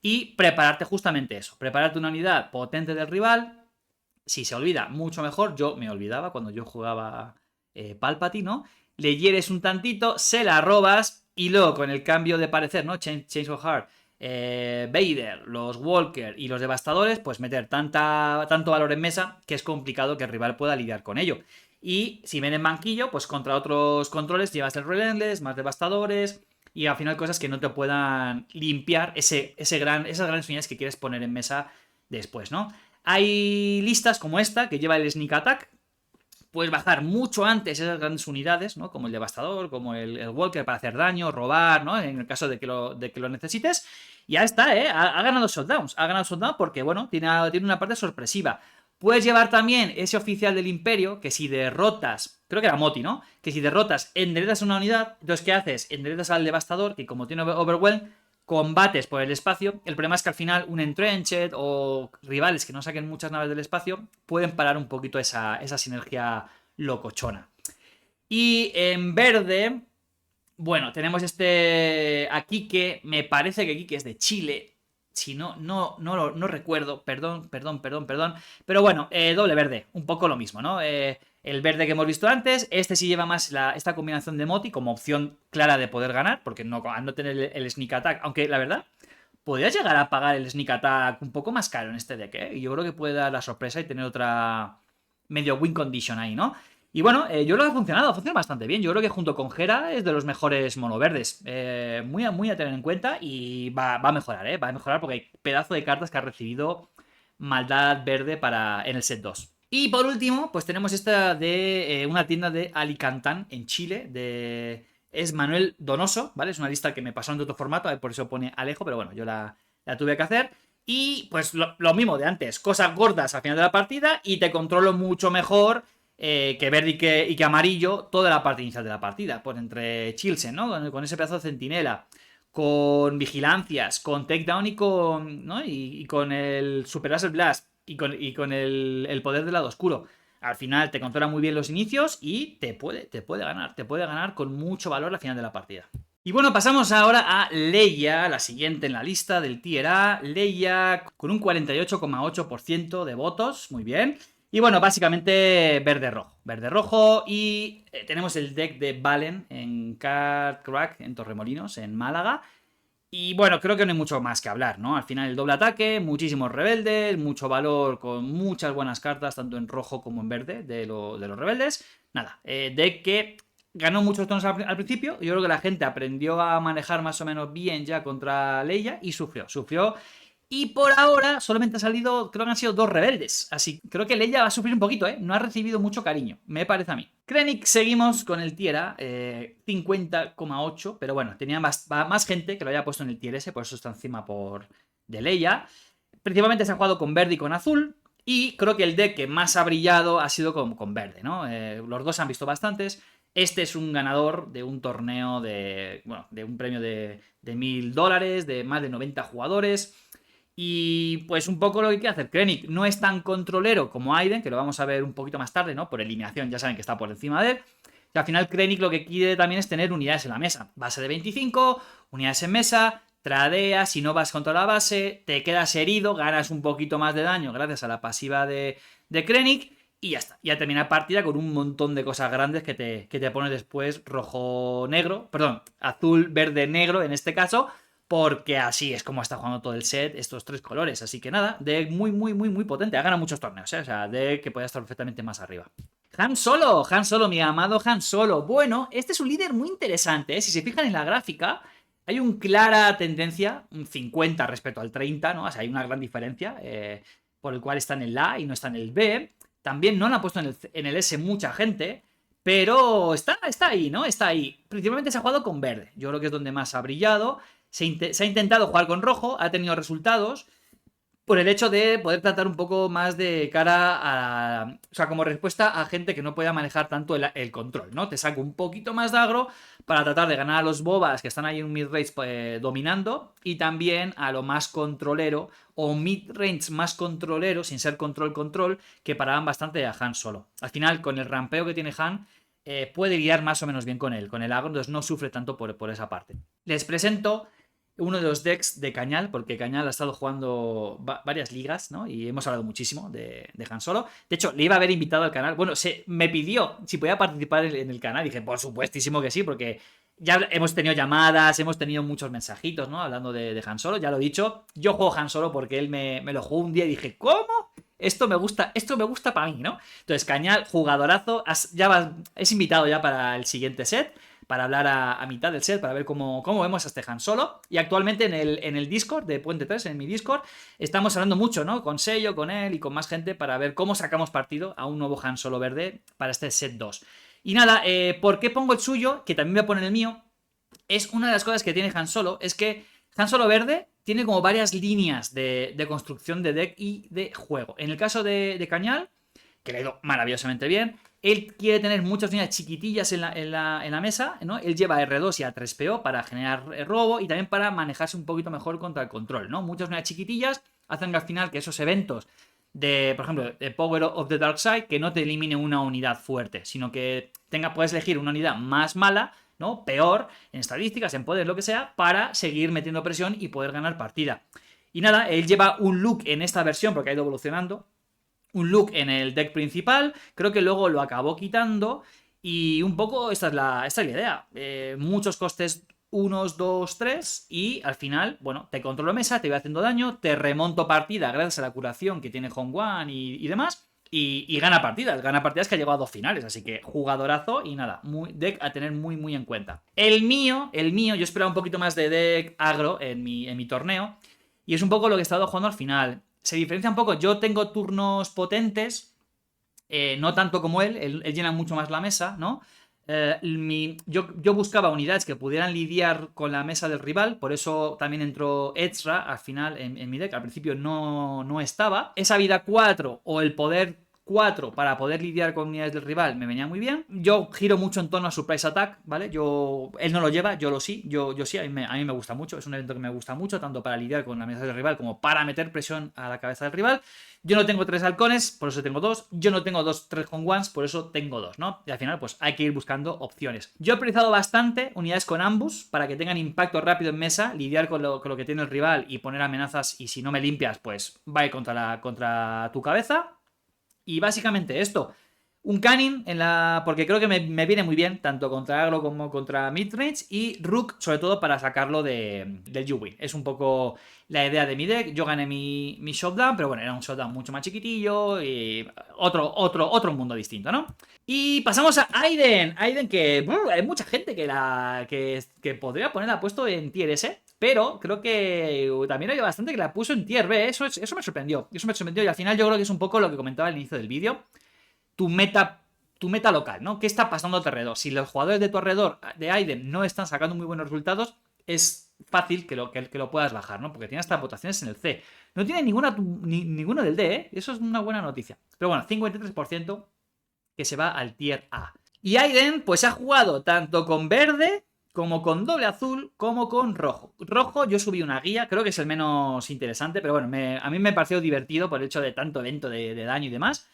y prepararte justamente eso, prepararte una unidad potente del rival. Si se olvida, mucho mejor. Yo me olvidaba cuando yo jugaba Palpatine, ¿no? Le hieres un tantito, se la robas y luego con el cambio de parecer, ¿no? Change of Heart, Vader, los Walker y los Devastadores, pues meter tanto valor en mesa que es complicado que el rival pueda lidiar con ello. Y si ven en banquillo, pues contra otros controles llevas el Relentless, más Devastadores y al final cosas que no te puedan limpiar esas grandes unidades que quieres poner en mesa después, ¿no? Hay listas como esta que lleva el Sneak Attack. Puedes bajar mucho antes esas grandes unidades, ¿no? Como el Devastador, como el Walker para hacer daño, robar, ¿no? En el caso de que lo necesites. Y ya está, ¿eh? Ha ganado Shutdowns. Ha ganado Shutdown porque, bueno, tiene una parte sorpresiva. Puedes llevar también ese oficial del Imperio, que si derrotas, creo que era Moti, ¿no? Que si derrotas, enderedas una unidad. Entonces, ¿qué haces? Enderedas al Devastador, que como tiene Overwhelm, combates por el espacio. El problema es que al final un Entrenched o rivales que no saquen muchas naves del espacio pueden parar un poquito esa sinergia locochona. Y en verde, bueno, tenemos a Kike. Me parece que Kike es de Chile. Si no recuerdo. Perdón. Pero bueno, doble verde. Un poco lo mismo, ¿no? El verde que hemos visto antes. Este sí lleva más esta combinación de Moti como opción clara de poder ganar. Porque al no tener el Sneak Attack. Aunque la verdad, podrías llegar a pagar el Sneak Attack un poco más caro en este deck, ¿eh? Y yo creo que puede dar la sorpresa y tener otra medio win condition ahí, ¿no? Y bueno, yo creo que funciona bastante bien. Yo creo que junto con Hera es de los mejores monoverdes. Muy a tener en cuenta y va a mejorar, ¿eh? Va a mejorar porque hay pedazo de cartas que ha recibido maldad verde en el set 2. Y por último, pues tenemos esta de una tienda de Alicantán en Chile. Es Manuel Donoso, ¿vale? Es una lista que me pasó en otro formato, por eso pone Alejo, pero bueno, yo la tuve que hacer. Y pues lo mismo de antes, cosas gordas al final de la partida y te controlo mucho mejor que verde y que amarillo toda la parte inicial de la partida. Pues entre Chilsen, ¿no? Con ese pedazo de centinela, con vigilancias, con takedown ¿no? y con el Super Laser Blast y con el poder del lado oscuro. Al final te controla muy bien los inicios y te puede ganar con mucho valor al final de la partida. Y bueno, pasamos ahora a Leia, la siguiente en la lista del Tier A. Leia con un 48,8% de votos, muy bien. Y bueno, básicamente verde-rojo. Verde-rojo y tenemos el deck de Valen en Card Crack, en Torremolinos, en Málaga. Y bueno, creo que no hay mucho más que hablar, ¿no? Al final el doble ataque, muchísimos rebeldes, mucho valor con muchas buenas cartas, tanto en rojo como en verde de los rebeldes. Nada, deck que ganó muchos tonos al principio. Yo creo que la gente aprendió a manejar más o menos bien ya contra Leia y sufrió. Y por ahora solamente ha salido, creo que han sido 2 rebeldes. Así que creo que Leia va a sufrir un poquito, ¿eh? No ha recibido mucho cariño, me parece a mí. Krennic seguimos con el Tier A, 50,8. Pero bueno, tenía más gente que lo haya puesto en el Tier S, por eso está encima de Leia. Principalmente se ha jugado con verde y con azul. Y creo que el deck que más ha brillado ha sido con verde, ¿no? Los dos han visto bastantes. Este es un ganador de un torneo de un premio de $1000, de más de 90 jugadores. Y pues un poco lo que quiere hacer Krennic. No es tan controlero como Aiden, que lo vamos a ver un poquito más tarde, ¿no? Por eliminación, ya saben que está por encima de él. Y al final Krennic lo que quiere también es tener unidades en la mesa. Base de 25, unidades en mesa, tradeas, si no vas contra la base, te quedas herido, ganas un poquito más de daño gracias a la pasiva de Krennic. Y ya está, ya termina partida con un montón de cosas grandes que te pone después rojo-negro, perdón, azul-verde-negro en este caso, porque así es como está jugando todo el set, estos 3 colores. Así que nada, deck muy potente, ha ganado muchos torneos, ¿eh? O sea, deck que puede estar perfectamente más arriba. Han Solo, mi amado Han Solo. Bueno, este es un líder muy interesante, ¿eh? Si se fijan en la gráfica, hay una clara tendencia, un 50 respecto al 30, ¿no? O sea, hay una gran diferencia, por el cual está en el A y no está en el B. También no lo han puesto en el S mucha gente, pero está ahí, ¿no? Está ahí. Principalmente se ha jugado con verde. Yo creo que es donde más ha brillado. Se ha intentado jugar con rojo, ha tenido resultados. por el hecho de poder tratar un poco más de cara a... O sea, como respuesta a gente que no pueda manejar tanto el control, ¿no? Te saco un poquito más de agro para tratar de ganar a los bobas que están ahí en mid-range dominando y también a lo más controlero o mid-range más controlero, sin ser control, que paraban bastante a Han Solo. Al final, con el rampeo que tiene Han, puede guiar más o menos bien con el agro, entonces no sufre tanto por esa parte. Les presento uno de los decks de Cañal, porque Cañal ha estado jugando varias ligas, ¿no? Y hemos hablado muchísimo de Han Solo. De hecho, le iba a haber invitado al canal. Bueno, me pidió si podía participar en el canal. Dije, por supuestísimo que sí, porque ya hemos tenido llamadas, hemos tenido muchos mensajitos, ¿no? Hablando de Han Solo, ya lo he dicho. Yo juego Han Solo porque él me lo jugó un día y dije, ¿cómo? Esto me gusta para mí, ¿no? Entonces, Cañal, jugadorazo, es invitado ya para el siguiente set, para hablar a mitad del set, para ver cómo vemos a este Han Solo. Y actualmente en el Discord de Puente 3, en mi Discord, estamos hablando mucho, ¿no? Con Sello, con él y con más gente para ver cómo sacamos partido a un nuevo Han Solo verde para este set 2. Y nada, ¿por qué pongo el suyo? Que también voy a poner el mío. Es una de las cosas que tiene Han Solo, es que Han Solo verde tiene como varias líneas de construcción de deck y de juego. En el caso de Cañal, que le ha ido maravillosamente bien, él quiere tener muchas líneas chiquitillas en la mesa, ¿no? Él lleva R2 y A3PO para generar robo y también para manejarse un poquito mejor contra el control, ¿no? Muchas líneas chiquitillas hacen al final que esos eventos de, por ejemplo, de Power of the Dark Side, que no te elimine una unidad fuerte, sino que puedes elegir una unidad más mala, ¿no? Peor en estadísticas, en poder, lo que sea, para seguir metiendo presión y poder ganar partida. Y nada, él lleva un look en esta versión porque ha ido evolucionando, un look en el deck principal, creo que luego lo acabó quitando y un poco esta es la idea. Muchos costes 1, 2, 3 y al final, bueno, te controlo mesa, te voy haciendo daño, te remonto partida gracias a la curación que tiene Hong Wan y demás. Y gana partidas que ha llegado a 2 finales, así que jugadorazo y nada, deck a tener muy en cuenta. El mío, yo esperaba un poquito más de deck agro en mi torneo y es un poco lo que he estado jugando al final. Se diferencia un poco, yo tengo turnos potentes, no tanto como él llena mucho más la mesa, ¿no? Yo buscaba unidades que pudieran lidiar con la mesa del rival, por eso también entró Ezra al final en mi deck, al principio no estaba. Esa vida 4 o el poder 4 para poder lidiar con unidades del rival me venía muy bien. Yo giro mucho en torno a Surprise Attack, ¿vale? Él no lo lleva, yo sí, a mí me gusta mucho, es un evento que me gusta mucho, tanto para lidiar con la mesa del rival como para meter presión a la cabeza del rival. Yo no tengo 3 halcones, por eso tengo 2. Yo no tengo 3 Hong Wans, por eso tengo 2, ¿no? Y al final, pues hay que ir buscando opciones. Yo he priorizado bastante unidades con ambos para que tengan impacto rápido en mesa, lidiar con lo que tiene el rival y poner amenazas. Y si no me limpias, pues va a ir contra tu cabeza. Y básicamente esto. Un Canning porque creo que me viene muy bien, tanto contra agro como contra midrange. Y Rook, sobre todo, para sacarlo del U-Win. Es un poco la idea de mi deck. Yo gané mi showdown, pero bueno, era un showdown mucho más chiquitillo. Y otro mundo distinto, ¿no? Y pasamos a Aiden. Aiden que hay mucha gente que podría ponerla puesto en tier S. Pero creo que también hay bastante que la puso en tier B. Eso me sorprendió. Eso me sorprendió. Y al final yo creo que es un poco lo que comentaba al inicio del vídeo. Tu meta local, ¿no? ¿Qué está pasando a tu alrededor? Si los jugadores de tu alrededor, de Aiden, no están sacando muy buenos resultados, es fácil que lo puedas bajar, ¿no? Porque tiene hasta votaciones en el C. No tiene ninguno del D, ¿eh? Eso es una buena noticia. Pero bueno, 53% que se va al tier A. Y Aiden, pues ha jugado tanto con verde, como con doble azul, como con rojo. Rojo, yo subí una guía, creo que es el menos interesante, pero bueno, a mí me pareció divertido por el hecho de tanto evento de daño y demás.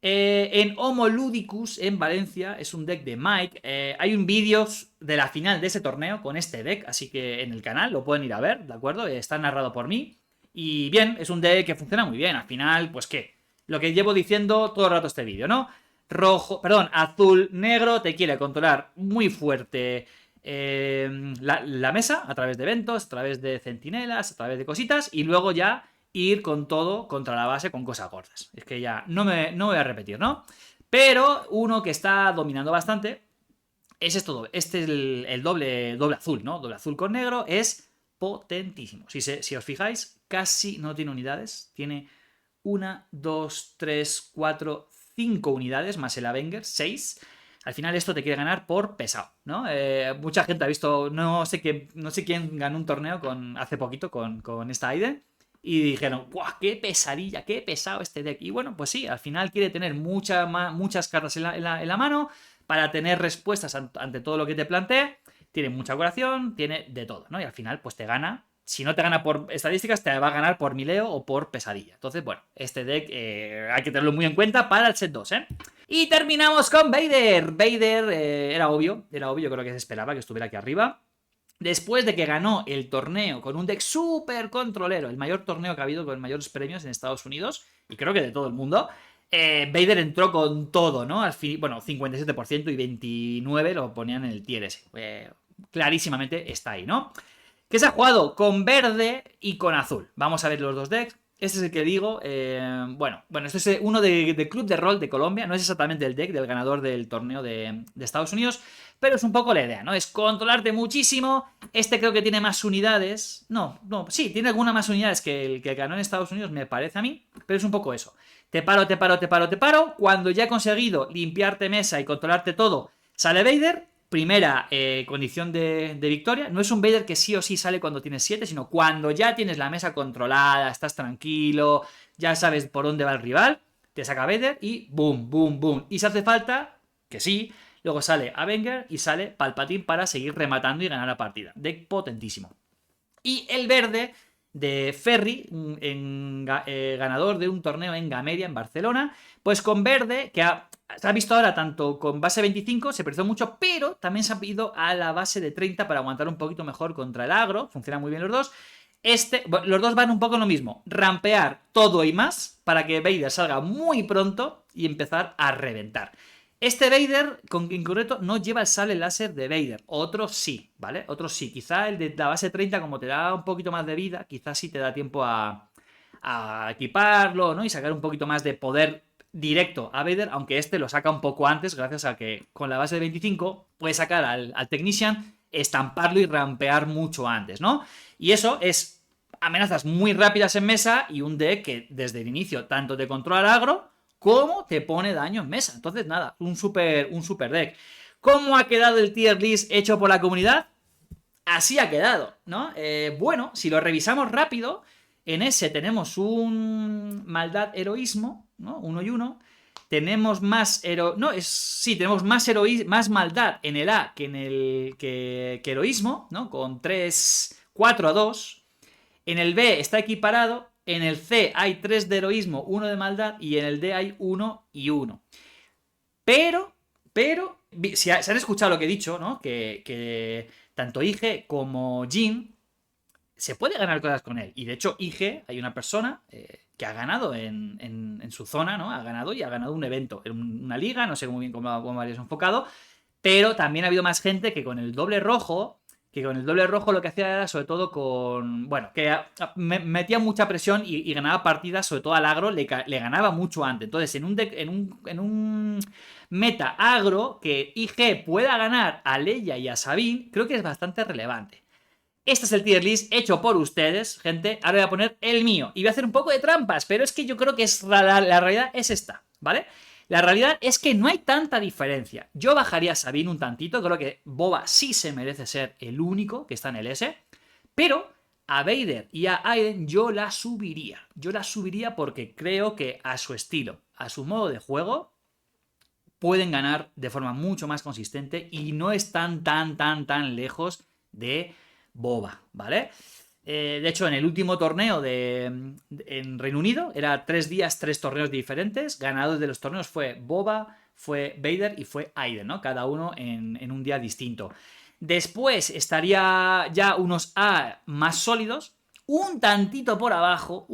En Homo Ludicus, en Valencia, es un deck de Mike. Hay un vídeo de la final de ese torneo con este deck, así que en el canal lo pueden ir a ver, ¿de acuerdo? Está narrado por mí. Y bien, es un deck que funciona muy bien. Al final, pues qué, lo que llevo diciendo todo el rato este vídeo, ¿no? Azul, negro, te quiere controlar muy fuerte la mesa a través de eventos, a través de centinelas, a través de cositas, y luego ya ir con todo contra la base con cosas gordas. Es que ya no voy a repetir, ¿no? Pero uno que está dominando bastante es esto. Este es el doble azul, ¿no? Doble azul con negro es potentísimo. Si os fijáis, casi no tiene unidades. Tiene 1, 2, 3, 4, 5 unidades, más el Avenger, 6. Al final esto te quiere ganar por pesado, ¿no? Mucha gente ha visto, no sé quién ganó un torneo hace poquito con esta Aiden. Y dijeron, ¡guau! ¡Qué pesadilla! ¡Qué pesado este deck! Y bueno, pues sí, al final quiere tener muchas cartas en la mano para tener respuestas ante todo lo que te plantee. Tiene mucha curación, tiene de todo, ¿no? Y al final, pues te gana. Si no te gana por estadísticas, te va a ganar por mileo o por pesadilla. Entonces, bueno, este deck hay que tenerlo muy en cuenta para el set 2, ¿eh? Y terminamos con Vader. Vader era obvio, yo creo que se esperaba que estuviera aquí arriba. Después de que ganó el torneo con un deck súper controlero, el mayor torneo que ha habido con mayores premios en Estados Unidos, y creo que de todo el mundo, Vader entró con todo, ¿no? Al fin, bueno, 57% y 29% lo ponían en el tier S. Clarísimamente está ahí, ¿no? Que se ha jugado con verde y con azul. Vamos a ver los dos decks. Este es el que digo. Bueno, este es uno de Club de Rol de Colombia. No es exactamente el deck del ganador del torneo de Estados Unidos, pero es un poco la idea, ¿no? Es controlarte muchísimo. Este creo que tiene más unidades. No, sí, tiene algunas más unidades que el que ganó en Estados Unidos, me parece a mí, pero es un poco eso. Te paro. Cuando ya he conseguido limpiarte mesa y controlarte todo, sale Vader. Primera condición de victoria. No es un Vader que sí o sí sale cuando tienes 7, sino cuando ya tienes la mesa controlada, estás tranquilo, ya sabes por dónde va el rival, te saca Vader y boom, boom, boom. Y si hace falta, que sí, luego sale Avenger y sale Palpatine para seguir rematando y ganar la partida. Deck potentísimo. Y el verde de Ferry, ganador de un torneo en Gameria, en Barcelona, pues con verde, que se ha visto ahora tanto con base 25, se preció mucho, pero también se ha ido a la base de 30 para aguantar un poquito mejor contra el agro, funcionan muy bien los dos. Los dos van un poco en lo mismo, rampear todo y más para que Vader salga muy pronto y empezar a reventar. Este Vader, en concreto, no lleva el sable láser de Vader. Otros sí, ¿vale? Otros sí. Quizá el de la base 30, como te da un poquito más de vida, quizás sí te da tiempo a equiparlo, ¿no? Y sacar un poquito más de poder directo a Vader, aunque este lo saca un poco antes, gracias a que con la base de 25 puede sacar al Technician, estamparlo y rampear mucho antes, ¿no? Y eso es amenazas muy rápidas en mesa y un deck que desde el inicio tanto te controla el agro como te pone daño en mesa. Entonces, nada, un super deck. ¿Cómo ha quedado el tier list hecho por la comunidad? Así ha quedado, ¿no? Bueno, si lo revisamos rápido, en ese tenemos un maldad heroísmo, ¿no? 1 y 1. Tenemos más tenemos más maldad en el A que en el que heroísmo, ¿no? Con 4-2. En el B está equiparado. En el C hay 3 de heroísmo, 1 de maldad, y en el D hay 1 y 1. Pero, si han escuchado lo que he dicho, ¿no? Que tanto IG como Jin se puede ganar cosas con él. Y de hecho, IG, hay una persona que ha ganado en su zona, ¿no? Ha ganado un evento, en una liga, no sé muy bien cómo habrías enfocado, pero también ha habido más gente que con el doble rojo lo que hacía era sobre todo que metía mucha presión y ganaba partidas, sobre todo al agro, le ganaba mucho antes. Entonces, en un meta agro, que IG pueda ganar a Leia y a Sabine, creo que es bastante relevante. Este es el tier list hecho por ustedes, gente. Ahora voy a poner el mío. Y voy a hacer un poco de trampas, pero es que yo creo que la realidad es esta, ¿vale? La realidad es que no hay tanta diferencia. Yo bajaría a Sabine un tantito, creo que Boba sí se merece ser el único que está en el S, pero a Vader y a Aiden yo la subiría. Yo la subiría porque creo que a su estilo, a su modo de juego, pueden ganar de forma mucho más consistente y no están tan lejos de Boba, ¿vale? De hecho, en el último torneo en Reino Unido, era 3 días, 3 torneos diferentes. Ganadores de los torneos fue Boba, fue Vader y fue Aiden, ¿no? Cada uno en un día distinto. Después estaría ya unos A más sólidos, un tantito por abajo,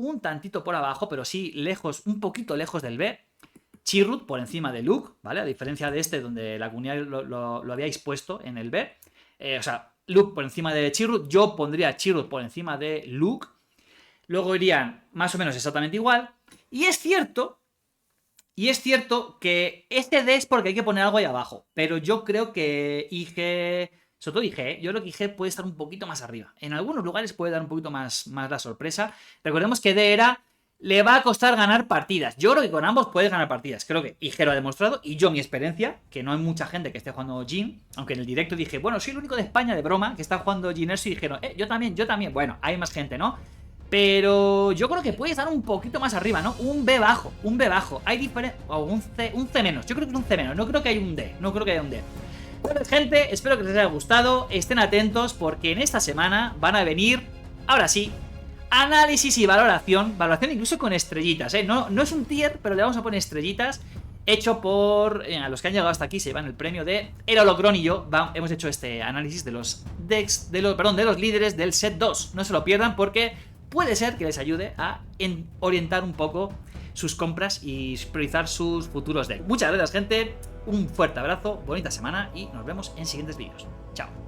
pero sí lejos, un poquito lejos del B. Chirrut por encima de Luke, ¿vale? A diferencia de este, donde la comunidad lo habíais puesto en el B. Luke por encima de Chirrut, yo pondría a Chirrut por encima de Luke. Luego irían más o menos exactamente igual. Y es cierto que este D es porque hay que poner algo ahí abajo. Pero yo creo que IG, sobre todo IG, yo creo que IG puede estar un poquito más arriba. En algunos lugares puede dar un poquito más la sorpresa. Recordemos que D le va a costar ganar partidas. Yo creo que con ambos puedes ganar partidas. Creo que IG lo ha demostrado. Y yo, mi experiencia, que no hay mucha gente que esté jugando Jhin. Aunque en el directo dije, bueno, soy el único de España de broma que está jugando Jhin Erso. Y dijeron, yo también. Bueno, hay más gente, ¿no? Pero yo creo que puede estar un poquito más arriba, ¿no? Un B bajo, un B bajo. Hay diferente... O un C menos. Yo creo que es un C menos. No creo que haya un D. No creo que haya un D. Bueno, gente, espero que les haya gustado. Estén atentos porque en esta semana van a venir, ahora sí, análisis y valoración. Valoración incluso con estrellitas, ¿eh? No es un tier, pero le vamos a poner estrellitas. Hecho por... a los que han llegado hasta aquí se llevan el premio de El Holocron y yo. Hemos hecho este análisis de los decks... de los líderes del set 2. No se lo pierdan porque puede ser que les ayude a orientar un poco sus compras y priorizar sus futuros decks. Muchas gracias, gente. Un fuerte abrazo, bonita semana y nos vemos en siguientes vídeos. Chao.